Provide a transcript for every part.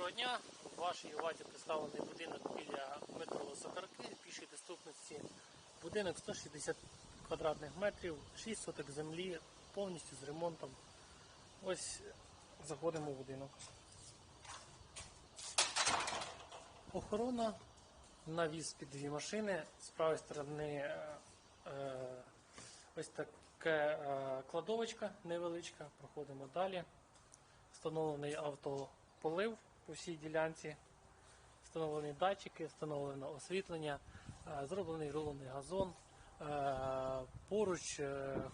Доброго дня! В вашій увазі представлений будинок біля метро Сокарки, пішій доступності. Будинок 160 квадратних метрів, 6 соток землі, повністю з ремонтом. Ось заходимо в будинок. Охорона, навіс під дві машини, з правої сторони ось така кладовочка невеличка, проходимо далі. Встановлений автополив по всій ділянці, встановлені датчики, встановлено освітлення, зроблений рулонний газон, поруч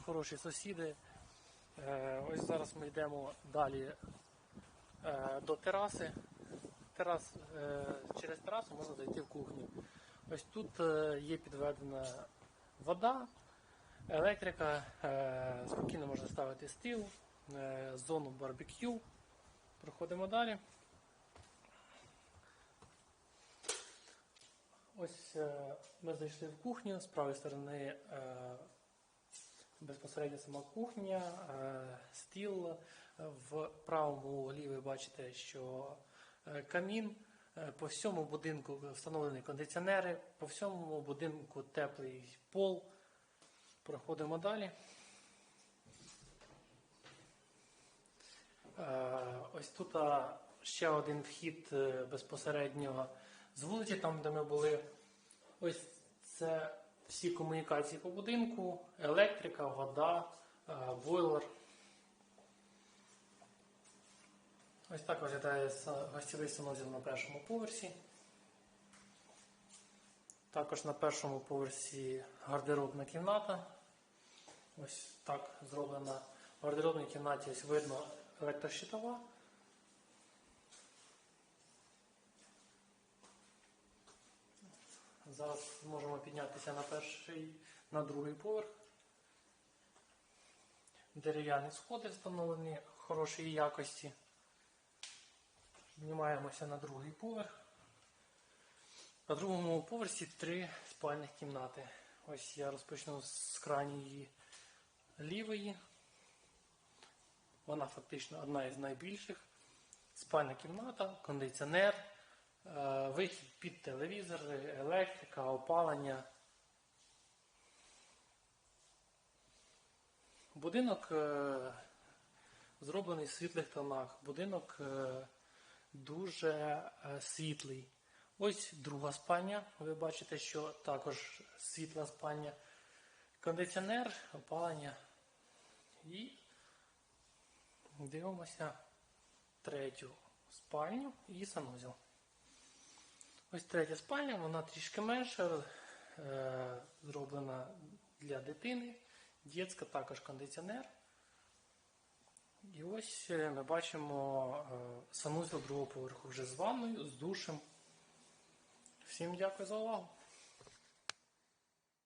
хороші сусіди. Ось зараз ми йдемо далі до тераси. Через терасу можна зайти в кухню. Ось тут є підведена вода, електрика, спокійно можна ставити стіл, зону барбекю. Проходимо далі. Ось ми зайшли в кухню, з правої сторони безпосередньо сама кухня, стіл. В правому углі ви бачите, що камін. По всьому будинку встановлені кондиціонери, по всьому будинку теплий пол. Проходимо далі. Ось тут ще один вхід безпосередньо з вулиці, там де ми були. Ось це всі комунікації по будинку, електрика, вода, бойлер. Ось так виглядає гостєвий санузел на першому поверсі. Також на першому поверсі гардеробна кімната. Ось так зроблена. В гардеробній кімнаті ось видно електрощитова. Зараз можемо піднятися на другий поверх. Дерев'яні сходи встановлені хорошої якості. Піднімаємося на другий поверх. На другому поверсі 3 спальних кімнати. Ось я розпочну з крайньої лівої. Вона фактично одна із найбільших. Спальна кімната, кондиціонер, вихід під телевізор, електрика, опалення. Будинок зроблений в світлих тонах. Будинок дуже світлий. Ось друга спальня. Ви бачите, що також світла спальня. Кондиціонер, опалення. І дивимося третю спальню і санузел. Ось третя спальня, вона трішки менша, зроблена для дитини. Дитяча, також кондиціонер. І ось ми бачимо санузел другого поверху вже з ванною, з душем. Всім дякую за увагу.